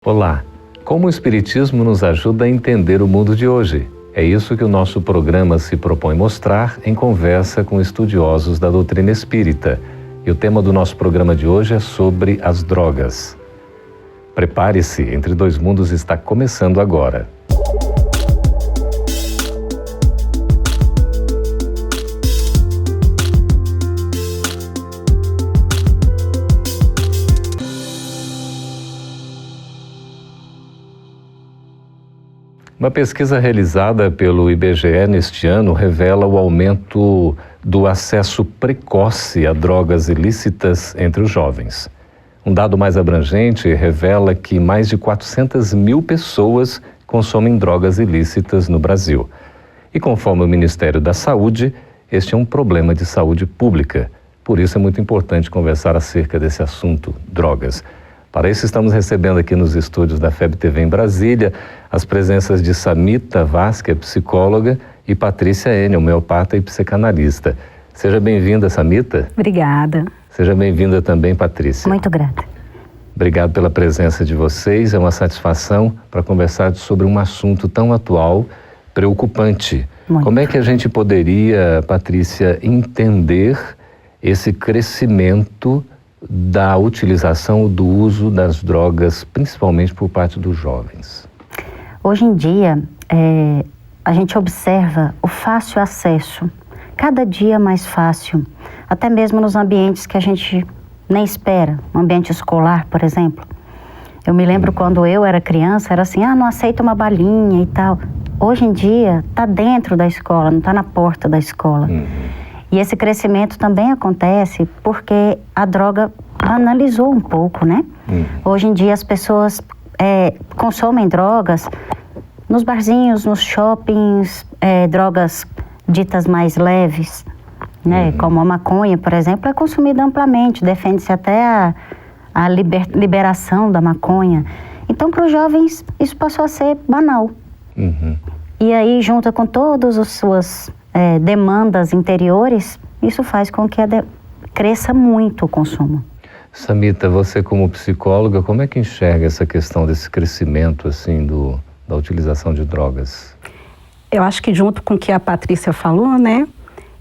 Olá! Como o Espiritismo nos ajuda a entender o mundo de hoje? É isso que o nosso programa se propõe mostrar em conversa com estudiosos da doutrina espírita. E o tema do nosso programa de hoje é sobre as drogas. Prepare-se, Entre Dois Mundos está começando agora. Uma pesquisa realizada pelo IBGE neste ano revela o aumento do acesso precoce a drogas ilícitas entre os jovens. Um dado mais abrangente revela que mais de 400 mil pessoas consomem drogas ilícitas no Brasil. E conforme o Ministério da Saúde, este é um problema de saúde pública. Por isso é muito importante conversar acerca desse assunto, drogas. Para isso, estamos recebendo aqui nos estúdios da FEB TV em Brasília as presenças de Samita Vaz, que é psicóloga, e Patrícia Enel, homeopata e psicanalista. Seja bem-vinda, Samita. Obrigada. Seja bem-vinda também, Patrícia. Muito grata. Obrigado pela presença de vocês. É uma satisfação para conversar sobre um assunto tão atual, preocupante. Muito. Como é que a gente poderia, Patrícia, entender esse crescimento da utilização, do uso das drogas, principalmente por parte dos jovens? Hoje em dia, a gente observa o fácil acesso, cada dia mais fácil, até mesmo nos ambientes que a gente nem espera, no ambiente escolar, por exemplo. Eu me lembro quando eu era criança, era assim, não aceita uma balinha e tal. Hoje em dia, está dentro da escola, não está na porta da escola. E esse crescimento também acontece porque a droga banalizou um pouco, né? Hoje em dia as pessoas consomem drogas nos barzinhos, nos shoppings, drogas ditas mais leves, né? Como a maconha, por exemplo, é consumida amplamente, defende-se até a liberação da maconha. Então, para os jovens, isso passou a ser banal. E aí, junto com todas as suas demandas interiores, isso faz com que cresça muito o consumo. Samita, você como psicóloga, como é que enxerga essa questão desse crescimento assim da utilização de drogas? Eu acho que junto com o que a Patrícia falou, né,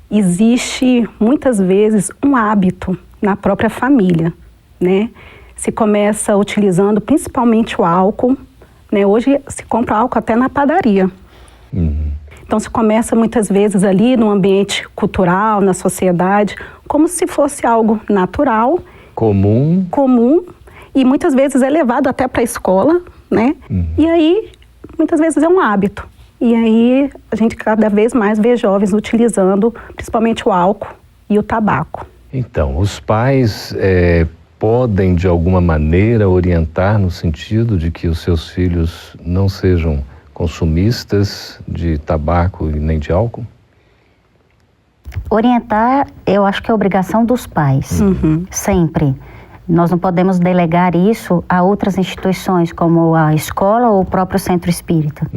existe muitas vezes um hábito na própria família, né? Se começa utilizando principalmente o álcool, né? Hoje se compra álcool até na padaria. Então se começa muitas vezes ali no ambiente cultural, na sociedade, como se fosse algo natural, comum, e muitas vezes é levado até para a escola, né? E aí, muitas vezes é um hábito. E aí, a gente cada vez mais vê jovens utilizando, principalmente o álcool e o tabaco. Então, os pais podem, de alguma maneira, orientar no sentido de que os seus filhos não sejam consumistas de tabaco e nem de álcool? Orientar, eu acho que é obrigação dos pais, sempre. Nós não podemos delegar isso a outras instituições, como a escola ou o próprio centro espírita.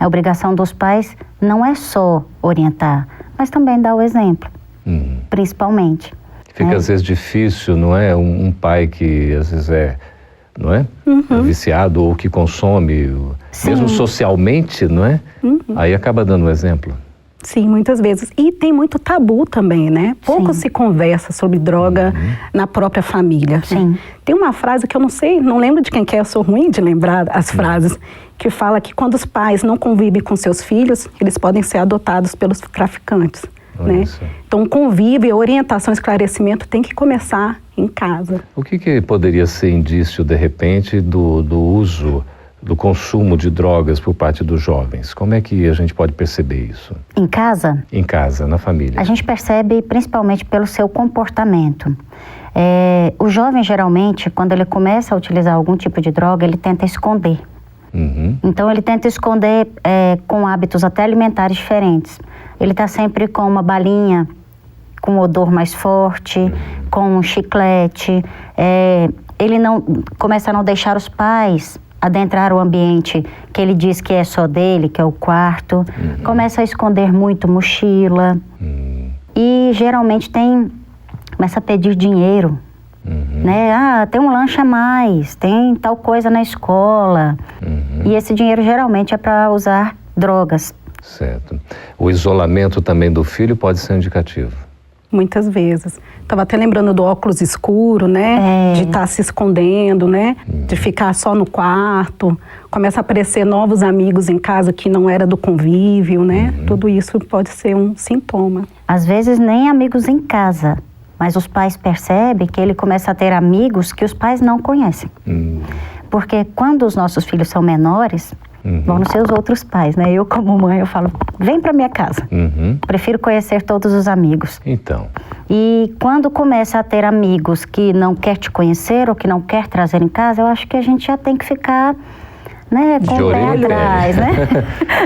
A obrigação dos pais não é só orientar, mas também dar o exemplo, principalmente. Fica às vezes difícil, não é? Um pai que às vezes não é? Viciado ou que consome, mesmo socialmente, não é? Aí acaba dando um exemplo. Sim, muitas vezes. E tem muito tabu também, né? Pouco se conversa sobre droga na própria família. Sim. Tem uma frase que eu não lembro de quem que é, eu sou ruim de lembrar as frases, que fala que quando os pais não convivem com seus filhos, eles podem ser adotados pelos traficantes. Né? Então, convívio, orientação, esclarecimento tem que começar em casa. O que poderia ser indício, de repente, do uso, do consumo de drogas por parte dos jovens? Como é que a gente pode perceber isso? Em casa? Em casa, na família. A gente percebe principalmente pelo seu comportamento. O jovem, geralmente, quando ele começa a utilizar algum tipo de droga, ele tenta esconder. Então, ele tenta esconder com hábitos até alimentares diferentes. Ele está sempre com uma balinha com odor mais forte, com um chiclete. Ele começa a não deixar os pais adentrar o ambiente que ele diz que é só dele, que é o quarto. Começa a esconder muito mochila. E geralmente começa a pedir dinheiro Né? Ah, tem um lanche a mais, tem tal coisa na escola. E esse dinheiro geralmente é para usar drogas. Certo. O isolamento também do filho pode ser indicativo. Muitas vezes. Estava até lembrando do óculos escuro, né? De estar se escondendo, né? De ficar só no quarto. Começa a aparecer novos amigos em casa que não era do convívio, né? Tudo isso pode ser um sintoma. Às vezes nem amigos em casa, mas os pais percebem que ele começa a ter amigos que os pais não conhecem. Porque quando os nossos filhos são menores, vão ser os outros pais, né? Eu, como mãe, eu falo, vem para minha casa. Prefiro conhecer todos os amigos. Então. E quando começa a ter amigos que não quer te conhecer ou que não quer trazer em casa, eu acho que a gente já tem que ficar, né, com o pé atrás, né?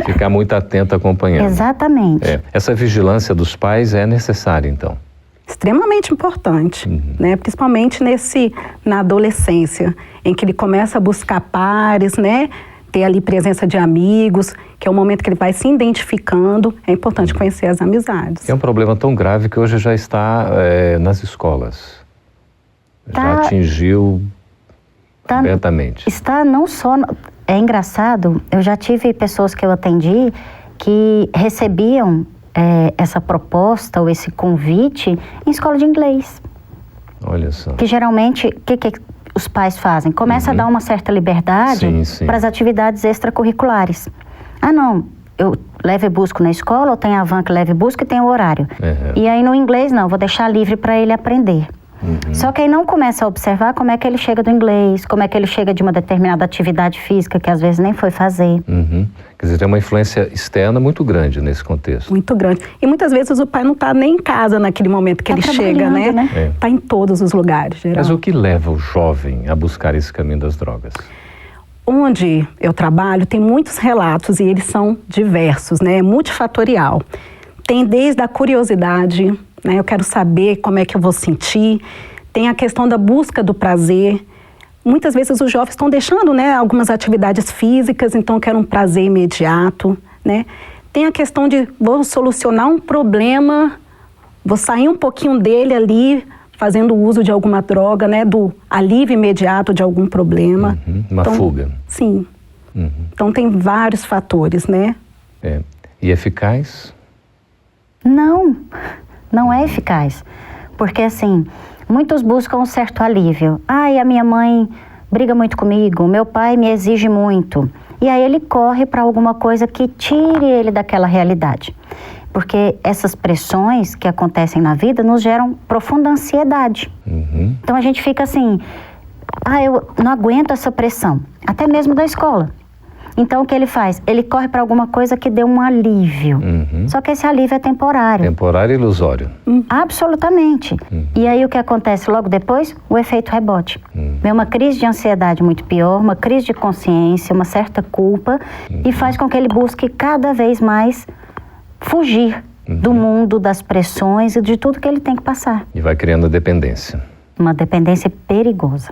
Ficar muito atento, acompanhando. Exatamente. Essa vigilância dos pais é necessária, então. Extremamente importante, né? Principalmente na adolescência, em que ele começa a buscar pares, né? Ter ali presença de amigos, que é o momento que ele vai se identificando. É importante conhecer as amizades. É um problema tão grave que hoje já está nas escolas. Já atingiu abertamente. Está não só... É engraçado, eu já tive pessoas que eu atendi que recebiam essa proposta ou esse convite em escola de inglês. Olha só. Que geralmente, o que os pais fazem? Começa a dar uma certa liberdade para as atividades extracurriculares. Ah, não, eu levo e busco na escola, ou tem a van que leva e busca e tem o horário. E aí no inglês, não, vou deixar livre para ele aprender. Só que aí não começa a observar como é que ele chega do inglês, como é que ele chega de uma determinada atividade física que às vezes nem foi fazer. Quer dizer, tem uma influência externa muito grande nesse contexto. Muito grande. E muitas vezes o pai não está nem em casa naquele momento que ele chega, né? Está em todos os lugares, Geraldo. Mas o que leva o jovem a buscar esse caminho das drogas? Onde eu trabalho tem muitos relatos e eles são diversos, né? Multifatorial. Tem desde a curiosidade, né? Eu quero saber como é que eu vou sentir. Tem a questão da busca do prazer. Muitas vezes os jovens estão deixando, né, algumas atividades físicas, então querem um prazer imediato, né? Tem a questão de vou solucionar um problema, vou sair um pouquinho dele ali, fazendo uso de alguma droga, né, do alívio imediato de algum problema. Uma fuga. Sim. Então tem vários fatores, né? E eficaz? Não é eficaz. Porque assim, muitos buscam um certo alívio. Ai, a minha mãe briga muito comigo, meu pai me exige muito. E aí ele corre para alguma coisa que tire ele daquela realidade. Porque essas pressões que acontecem na vida nos geram profunda ansiedade. Então a gente fica assim, eu não aguento essa pressão, até mesmo da escola. Então o que ele faz? Ele corre para alguma coisa que dê um alívio. Só que esse alívio é temporário. Temporário e ilusório. Absolutamente. E aí o que acontece logo depois? O efeito rebote. Vem uma crise de ansiedade muito pior, uma crise de consciência, uma certa culpa, e faz com que ele busque cada vez mais fugir do mundo, das pressões e de tudo que ele tem que passar. E vai criando dependência. Uma dependência perigosa.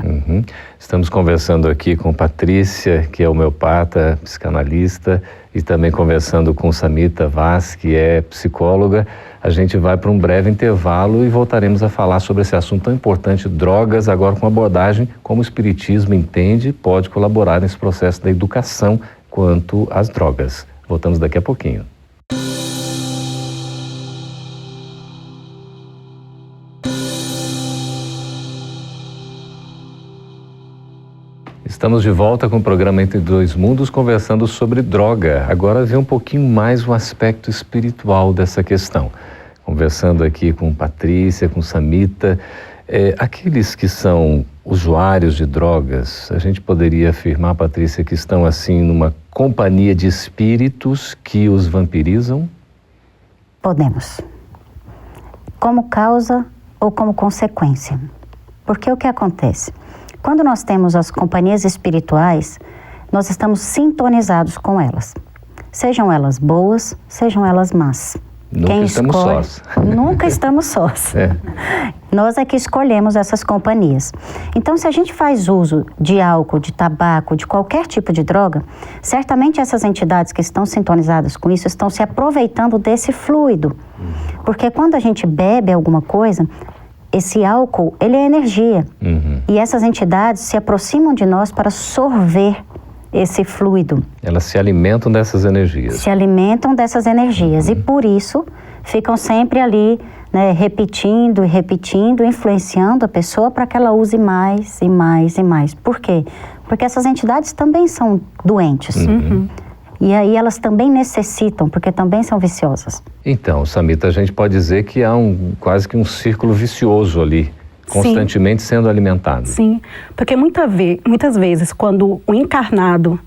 Estamos conversando aqui com Patrícia, que é homeopata, psicanalista, e também conversando com Samita Vaz, que é psicóloga. A gente vai para um breve intervalo e voltaremos a falar sobre esse assunto tão importante, drogas, agora com abordagem como o Espiritismo entende e pode colaborar nesse processo da educação quanto às drogas. Voltamos daqui a pouquinho. Estamos de volta com o programa Entre Dois Mundos, conversando sobre droga. Agora vem um pouquinho mais o aspecto espiritual dessa questão. Conversando aqui com Patrícia, com Samita, aqueles que são usuários de drogas, a gente poderia afirmar, Patrícia, que estão assim numa companhia de espíritos que os vampirizam? Podemos. Como causa ou como consequência. Porque o que acontece? Quando nós temos as companhias espirituais, nós estamos sintonizados com elas. Sejam elas boas, sejam elas más. Nunca estamos sós. Nunca estamos sós. Nós é que escolhemos essas companhias. Então, se a gente faz uso de álcool, de tabaco, de qualquer tipo de droga, certamente essas entidades que estão sintonizadas com isso estão se aproveitando desse fluido. Porque quando a gente bebe alguma coisa, esse álcool, ele é energia. E essas entidades se aproximam de nós para sorver esse fluido. Elas se alimentam dessas energias. Se alimentam dessas energias. E por isso ficam sempre ali, né, repetindo e repetindo, influenciando a pessoa para que ela use mais e mais e mais. Por quê? Porque essas entidades também são doentes. E aí elas também necessitam, porque também são viciosas. Então, Samita, a gente pode dizer que há quase que um círculo vicioso ali, constantemente sendo alimentado. Sim, porque muitas vezes quando o encarnado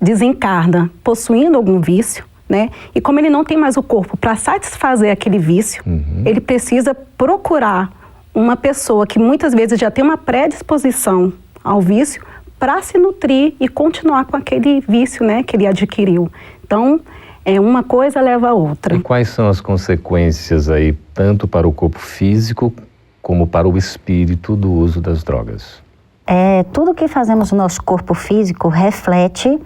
desencarna possuindo algum vício, né? E como ele não tem mais o corpo para satisfazer aquele vício, ele precisa procurar uma pessoa que muitas vezes já tem uma predisposição ao vício para se nutrir e continuar com aquele vício, né, que ele adquiriu. Então, uma coisa leva a outra. E quais são as consequências aí, tanto para o corpo físico como para o espírito do uso das drogas? Tudo que fazemos no nosso corpo físico reflete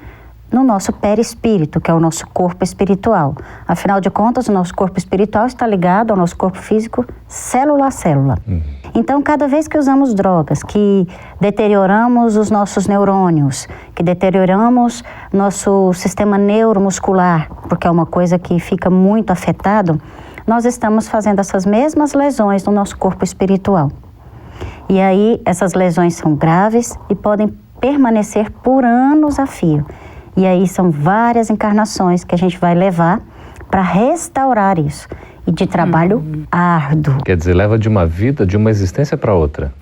no nosso perispírito, que é o nosso corpo espiritual. Afinal de contas, o nosso corpo espiritual está ligado ao nosso corpo físico, célula a célula. Então, cada vez que usamos drogas, que deterioramos os nossos neurônios, que deterioramos nosso sistema neuromuscular, porque é uma coisa que fica muito afetado, nós estamos fazendo essas mesmas lesões no nosso corpo espiritual. E aí, essas lesões são graves e podem permanecer por anos a fio. E aí são várias encarnações que a gente vai levar para restaurar isso. E de trabalho árduo. Quer dizer, leva de uma vida, de uma existência para outra.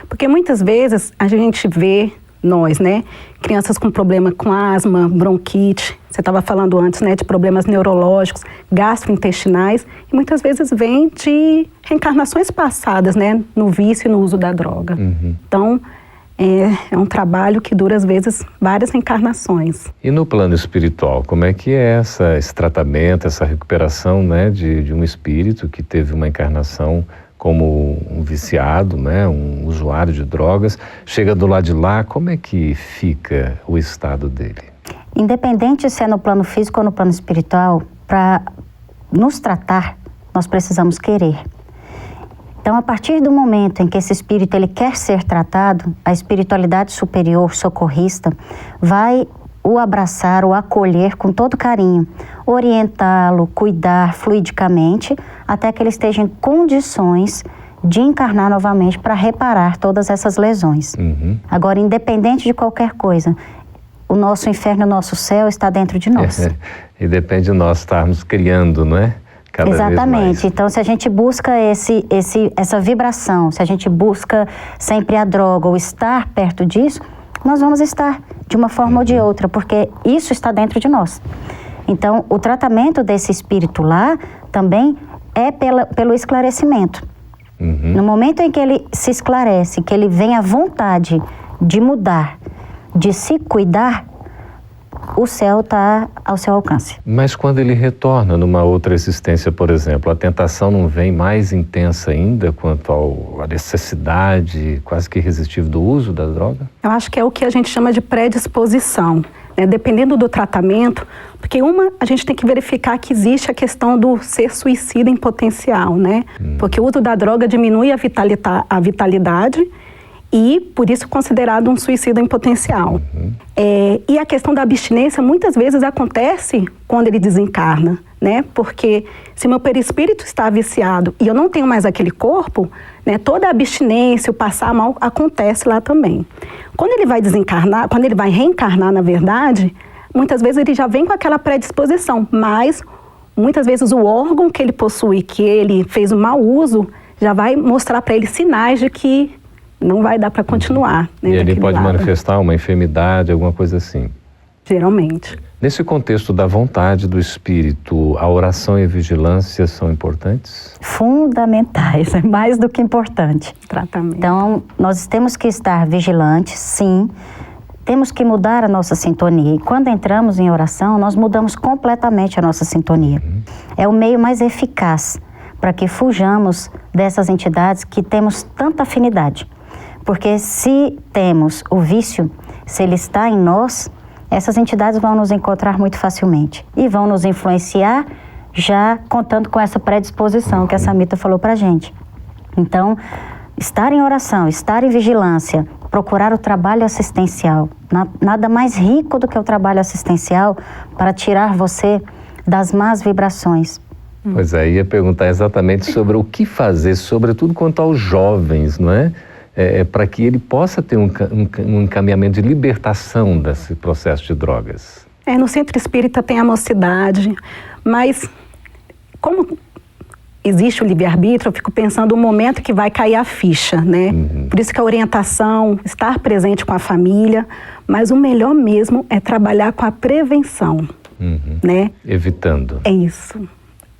Porque muitas vezes a gente vê, nós, né, crianças com problema com asma, bronquite, você estava falando antes, né, de problemas neurológicos, gastrointestinais, e muitas vezes vem de reencarnações passadas, né, no vício e no uso da droga. Então, é um trabalho que dura, às vezes, várias reencarnações. E no plano espiritual, como é que é esse tratamento, essa recuperação, né, de um espírito que teve uma encarnação como um viciado, né, um usuário de drogas, chega do lado de lá, como é que fica o estado dele? Independente se é no plano físico ou no plano espiritual, para nos tratar, nós precisamos querer. Então, a partir do momento em que esse espírito ele quer ser tratado, a espiritualidade superior, socorrista, vai o abraçar, o acolher com todo carinho, orientá-lo, cuidar fluidicamente, até que ele esteja em condições de encarnar novamente para reparar todas essas lesões. Agora, independente de qualquer coisa, o nosso inferno e o nosso céu está dentro de nós. E depende de nós estarmos criando, não é? Cada Exatamente. Então, se a gente busca essa vibração, se a gente busca sempre a droga ou estar perto disso, nós vamos estar de uma forma ou de outra, porque isso está dentro de nós. Então, o tratamento desse espírito lá também é pelo esclarecimento. No momento em que ele se esclarece, que ele vem à vontade de mudar, de se cuidar, o céu está ao seu alcance. Mas quando ele retorna numa outra existência, por exemplo, a tentação não vem mais intensa ainda quanto à necessidade quase que irresistível do uso da droga? Eu acho que é o que a gente chama de predisposição, né? Dependendo do tratamento, porque a gente tem que verificar que existe a questão do ser suicida em potencial, né? Porque o uso da droga diminui a vitalidade e, por isso, considerado um suicida em potencial. E a questão da abstinência, muitas vezes, acontece quando ele desencarna, né? Porque se meu perispírito está viciado e eu não tenho mais aquele corpo, né, toda a abstinência, o passar mal, acontece lá também. Quando ele vai desencarnar, quando ele vai reencarnar, na verdade, muitas vezes ele já vem com aquela predisposição, mas muitas vezes o órgão que ele possui, que ele fez um mau uso, já vai mostrar para ele sinais de que não vai dar para continuar. Né, e ele pode manifestar uma enfermidade, alguma coisa assim? Geralmente. Nesse contexto da vontade do espírito, a oração e a vigilância são importantes? Fundamentais, é mais do que importante. Tratamento. Então, nós temos que estar vigilantes, sim. Temos que mudar a nossa sintonia. E quando entramos em oração, nós mudamos completamente a nossa sintonia. É o meio mais eficaz para que fujamos dessas entidades que temos tanta afinidade. Porque se temos o vício, se ele está em nós, essas entidades vão nos encontrar muito facilmente e vão nos influenciar já contando com essa predisposição que a Samita falou pra gente. Então, estar em oração, estar em vigilância, procurar o trabalho assistencial, nada mais rico do que o trabalho assistencial para tirar você das más vibrações. Pois é, ia perguntar exatamente sobre o que fazer, sobretudo quanto aos jovens, não é? Para que ele possa ter um encaminhamento de libertação desse processo de drogas. No centro espírita tem a mocidade, mas como existe o livre-arbítrio, eu fico pensando o momento que vai cair a ficha, né? Por isso que a orientação, estar presente com a família, mas o melhor mesmo é trabalhar com a prevenção, né? Evitando. É isso.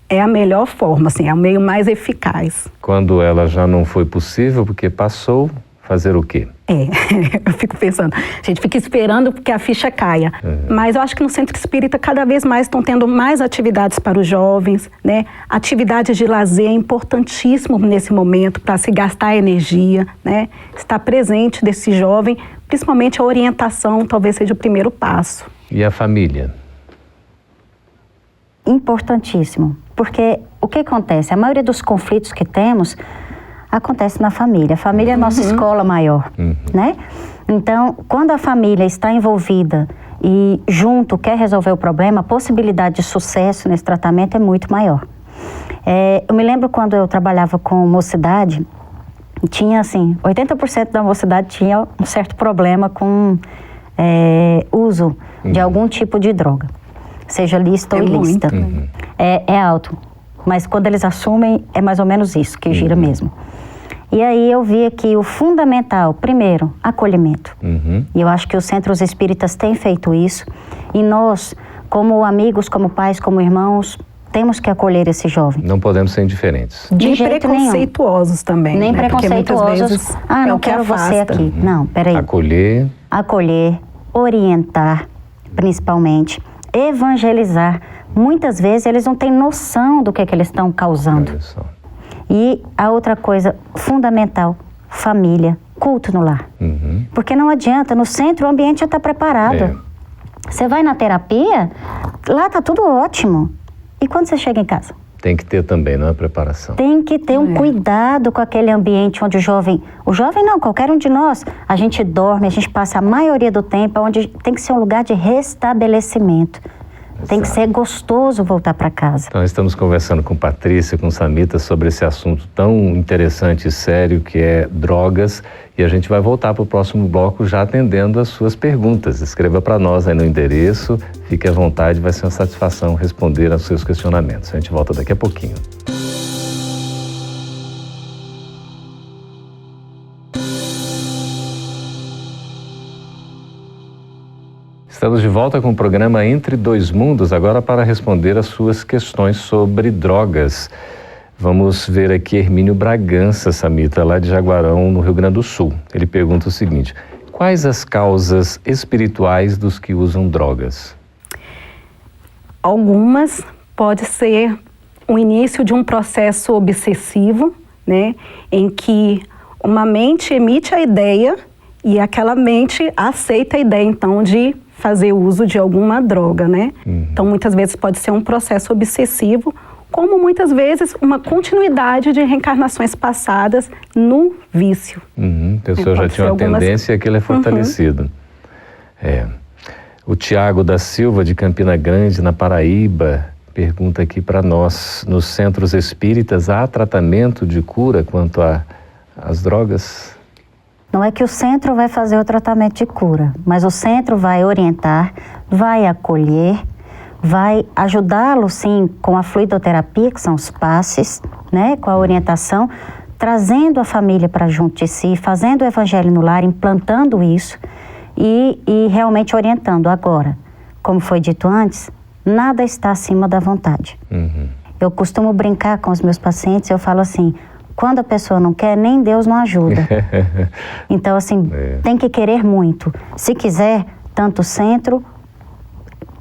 É a melhor forma, assim, é o meio mais eficaz. Quando ela já não foi possível, porque passou, fazer o quê? Eu fico pensando, a gente fica esperando que a ficha caia, mas eu acho que no centro espírita cada vez mais estão tendo mais atividades para os jovens, né? Atividades de lazer é importantíssimo nesse momento para se gastar energia, né? Estar presente desse jovem, principalmente a orientação, talvez seja o primeiro passo. E a família? Importantíssimo, porque o que acontece? A maioria dos conflitos que temos acontece na família. A família é a nossa escola maior, né? Então, quando a família está envolvida e junto quer resolver o problema, a possibilidade de sucesso nesse tratamento é muito maior. Eu me lembro quando eu trabalhava com mocidade, tinha assim, 80% da mocidade tinha um certo problema com uso de algum tipo de droga, seja lícita ou ilícita. É alto, mas quando eles assumem é mais ou menos isso que gira mesmo. E aí eu vi aqui o fundamental, primeiro, acolhimento. E eu acho que os centros espíritas têm feito isso. E nós, como amigos, como pais, como irmãos, temos que acolher esse jovem. Não podemos ser indiferentes. Nem preconceituosos também. Nem né? preconceituosos. Não quero você aqui. Não, peraí. Acolher, orientar, principalmente, evangelizar. Muitas vezes eles não têm noção do que eles estão causando. E a outra coisa fundamental, família, culto no lar. Porque não adianta, no centro o ambiente já está preparado. Você vai na terapia, lá está tudo ótimo. E quando você chega em casa? Tem que ter também, não é, preparação? Tem que ter um cuidado com aquele ambiente onde o jovem não, qualquer um de nós, a gente dorme, a gente passa a maioria do tempo onde tem que ser um lugar de restabelecimento. Tem que ser gostoso voltar para casa. Então, estamos conversando com Patrícia, com Samita, sobre esse assunto tão interessante e sério que é drogas. E a gente vai voltar para o próximo bloco já atendendo as suas perguntas. Escreva para nós aí no endereço, fique à vontade, vai ser uma satisfação responder aos seus questionamentos. A gente volta daqui a pouquinho. Estamos de volta com o programa Entre Dois Mundos, agora para responder as suas questões sobre drogas. Vamos ver aqui Hermínio Bragança, Samita, lá de Jaguarão, no Rio Grande do Sul. Ele pergunta o seguinte: quais as causas espirituais dos que usam drogas? Algumas pode ser o início de um processo obsessivo, né, em que uma mente emite a ideia e aquela mente aceita a ideia, então, de fazer uso de alguma droga, né? Então, muitas vezes pode ser um processo obsessivo, como muitas vezes uma continuidade de reencarnações passadas no vício. A pessoa já tinha uma tendência e aquilo é fortalecido. O Tiago da Silva, de Campina Grande, na Paraíba, pergunta aqui para nós: nos centros espíritas há tratamento de cura quanto às drogas? Não é que o centro vai fazer o tratamento de cura, mas o centro vai orientar, vai acolher, vai ajudá-lo, sim, com a fluidoterapia, que são os passes, né, com a orientação, trazendo a família para junto de si, fazendo o evangelho no lar, implantando isso e realmente orientando. Agora, como foi dito antes, nada está acima da vontade. Eu costumo brincar com os meus pacientes, eu falo assim: quando a pessoa não quer, nem Deus não ajuda. Então, assim, tem que querer muito. Se quiser, tanto o centro,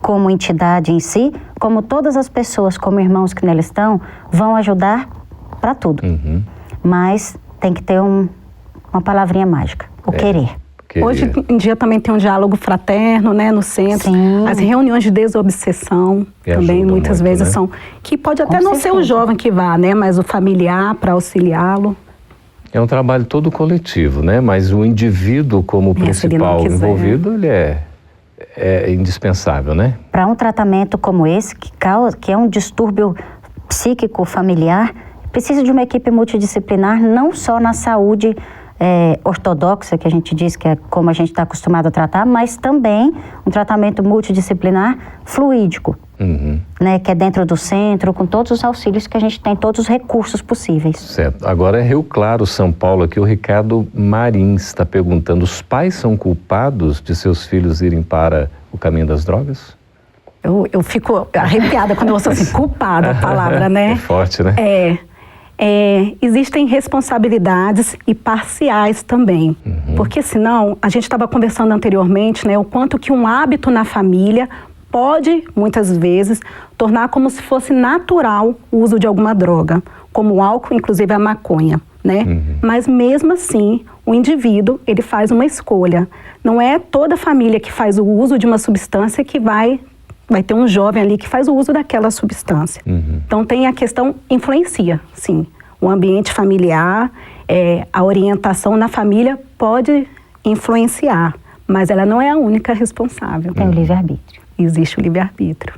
como entidade em si, como todas as pessoas, como irmãos que nela estão, vão ajudar para tudo. Mas tem que ter uma palavrinha mágica, o querer. Hoje em dia também tem um diálogo fraterno, né, no centro. Sim. As reuniões de desobsessão também muitas muito, vezes né? são, que pode até não ser o jovem que vá, né, mas o familiar para auxiliá-lo. É um trabalho todo coletivo, né? Mas o indivíduo como principal envolvido, ele é indispensável, né? Para um tratamento como esse, que é um distúrbio psíquico familiar, precisa de uma equipe multidisciplinar, não só na saúde ortodoxa, que a gente diz que é como a gente está acostumado a tratar, mas também um tratamento multidisciplinar fluídico, né, que é dentro do centro, com todos os auxílios que a gente tem, todos os recursos possíveis. Certo. Agora é Rio Claro, São Paulo, aqui o Ricardo Marins está perguntando, os pais são culpados de seus filhos irem para o caminho das drogas? Eu fico arrepiada quando eu ouço assim, culpada a palavra, né? É forte, né? Existem responsabilidades e parciais também, porque senão, a gente estava conversando anteriormente, né, o quanto que um hábito na família pode, muitas vezes, tornar como se fosse natural o uso de alguma droga, como o álcool, inclusive a maconha, né? Mas mesmo assim, o indivíduo, ele faz uma escolha. Não é toda família que faz o uso de uma substância que vai ter um jovem ali que faz o uso daquela substância. Então tem a questão, influencia, sim. O ambiente familiar, a orientação na família pode influenciar, mas ela não é a única responsável. Tem o livre-arbítrio. Existe o livre-arbítrio.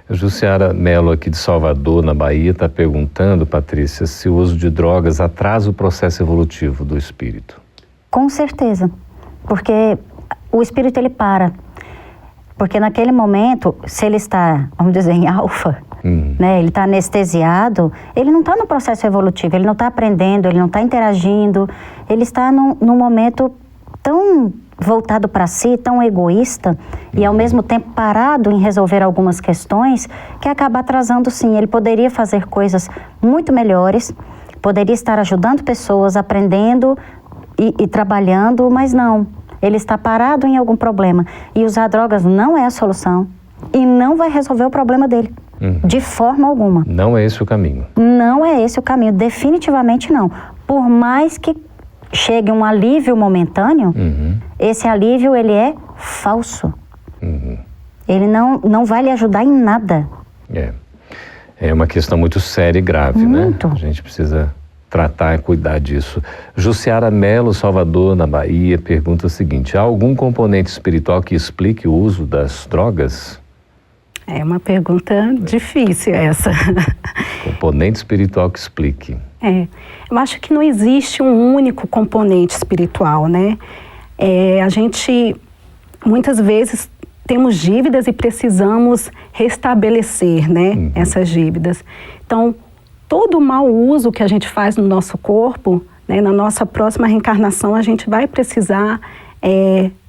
Jussiara Mello, aqui de Salvador, na Bahia, está perguntando, Patrícia, se o uso de drogas atrasa o processo evolutivo do espírito. Com certeza, porque o espírito ele para. Porque naquele momento, se ele está, vamos dizer, em alfa, né, ele está anestesiado, ele não está no processo evolutivo, ele não está aprendendo, ele não está interagindo, ele está num momento tão voltado para si, tão egoísta, e ao mesmo tempo parado em resolver algumas questões, que acaba atrasando sim. Ele poderia fazer coisas muito melhores, poderia estar ajudando pessoas, aprendendo e trabalhando, mas não. Ele está parado em algum problema. E usar drogas não é a solução. E não vai resolver o problema dele. De forma alguma. Não é esse o caminho. Não é esse o caminho. Definitivamente não. Por mais que chegue um alívio momentâneo, esse alívio, ele é falso. Ele não vai lhe ajudar em nada. É uma questão muito séria e grave, muito, né? A gente precisa tratar e cuidar disso. Jussiara Mello, Salvador, na Bahia, pergunta o seguinte: há algum componente espiritual que explique o uso das drogas? É uma pergunta difícil essa. Componente espiritual que explique. Eu acho que não existe um único componente espiritual, né? A gente, muitas vezes, temos dívidas e precisamos restabelecer, né, essas dívidas. Então, todo o mau uso que a gente faz no nosso corpo, né, na nossa próxima reencarnação, a gente vai precisar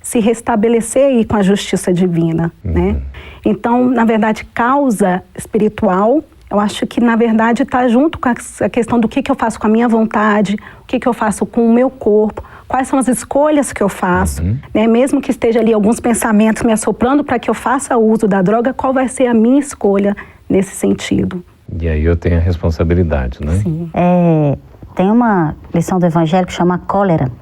se restabelecer aí com a justiça divina, né? Então, na verdade, causa espiritual, eu acho que, na verdade, está junto com a questão do que eu faço com a minha vontade, o que eu faço com o meu corpo, quais são as escolhas que eu faço, né? Mesmo que esteja ali alguns pensamentos me assoprando para que eu faça uso da droga, qual vai ser a minha escolha nesse sentido? E aí eu tenho a responsabilidade, né? Sim. Tem uma lição do Evangelho que chama cólera.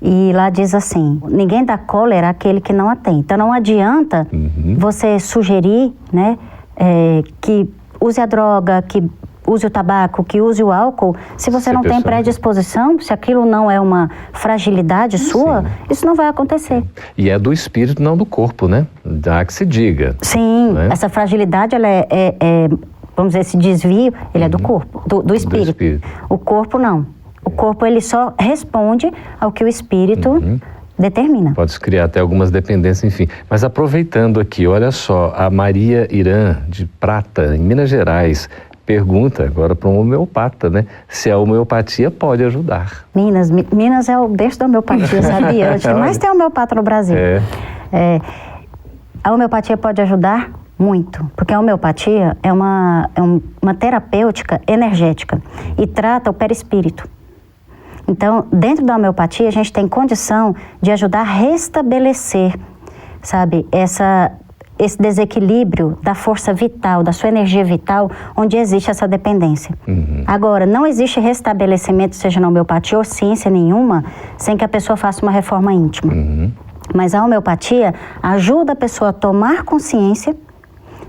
E lá diz assim: ninguém dá cólera àquele que não a tem. Então não adianta você sugerir, né, que use a droga, que use o tabaco, que use o álcool, se você não tem predisposição, se aquilo não é uma fragilidade sua, isso não vai acontecer. E é do espírito, não do corpo, né? Dá que se diga. Sim, né? Essa fragilidade, ela vamos dizer, esse desvio, ele é do corpo, do espírito. O corpo não. O corpo, ele só responde ao que o espírito determina. Pode-se criar até algumas dependências, enfim. Mas aproveitando aqui, olha só, a Maria Irã, de Prata, em Minas Gerais, pergunta agora para um homeopata, né? Se a homeopatia pode ajudar. Minas é o berço da homeopatia, sabia? Mas tem homeopata no Brasil. A homeopatia pode ajudar muito, porque a homeopatia é uma terapêutica energética e trata o perispírito. Então, dentro da homeopatia, a gente tem condição de ajudar a restabelecer, sabe, esse desequilíbrio da força vital, da sua energia vital, onde existe essa dependência. Agora, não existe restabelecimento, seja na homeopatia ou ciência nenhuma, sem que a pessoa faça uma reforma íntima. Mas a homeopatia ajuda a pessoa a tomar consciência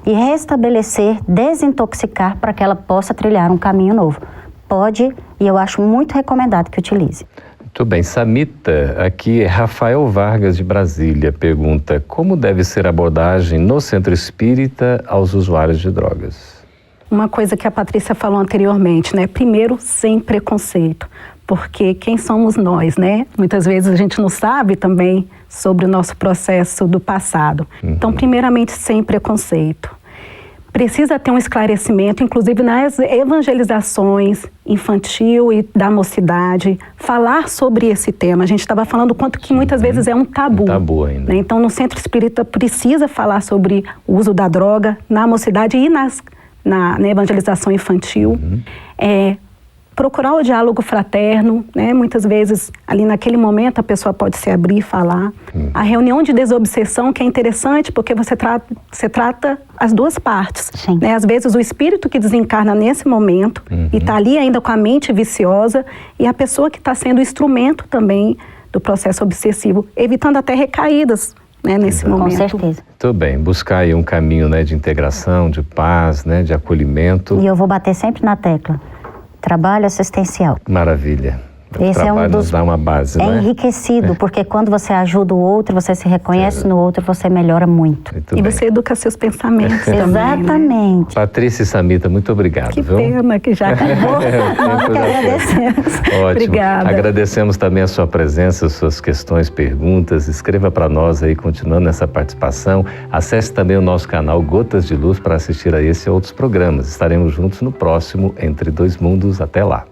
e restabelecer, desintoxicar para que ela possa trilhar um caminho novo. Pode e eu acho muito recomendado que utilize. Muito bem. Samita, aqui é Rafael Vargas de Brasília, pergunta: como deve ser a abordagem no centro espírita aos usuários de drogas? Uma coisa que a Patrícia falou anteriormente, né? Primeiro, sem preconceito, porque quem somos nós, né? Muitas vezes a gente não sabe também sobre o nosso processo do passado. Então, primeiramente, sem preconceito. Precisa ter um esclarecimento, inclusive nas evangelizações infantil e da mocidade, falar sobre esse tema. A gente estava falando o quanto que muitas vezes é um tabu. Um tabu ainda. Né? Então, no centro espírita precisa falar sobre o uso da droga na mocidade e na evangelização infantil. Procurar o diálogo fraterno, né? Muitas vezes, ali naquele momento, a pessoa pode se abrir e falar. A reunião de desobsessão, que é interessante, porque você trata as duas partes. Né? Às vezes, o espírito que desencarna nesse momento e está ali ainda com a mente viciosa, e a pessoa que está sendo instrumento também do processo obsessivo, evitando até recaídas, né, nesse momento. Com certeza. Muito bem. Buscar aí um caminho, né, de integração, de paz, né, de acolhimento. E eu vou bater sempre na tecla. Trabalho assistencial. Maravilha. Esse é um dos... nos dá uma base, é né? enriquecido, porque quando você ajuda o outro, você se reconhece no outro, você melhora muito. E você educa seus pensamentos também, Exatamente. Né? Patrícia e Samita, muito obrigado. Que viu? pena que já acabou. Nós que agradecemos. Ótimo. Obrigada. Agradecemos também a sua presença, suas questões, perguntas. Escreva para nós aí, continuando essa participação. Acesse também o nosso canal Gotas de Luz para assistir a esse e outros programas. Estaremos juntos no próximo Entre Dois Mundos. Até lá.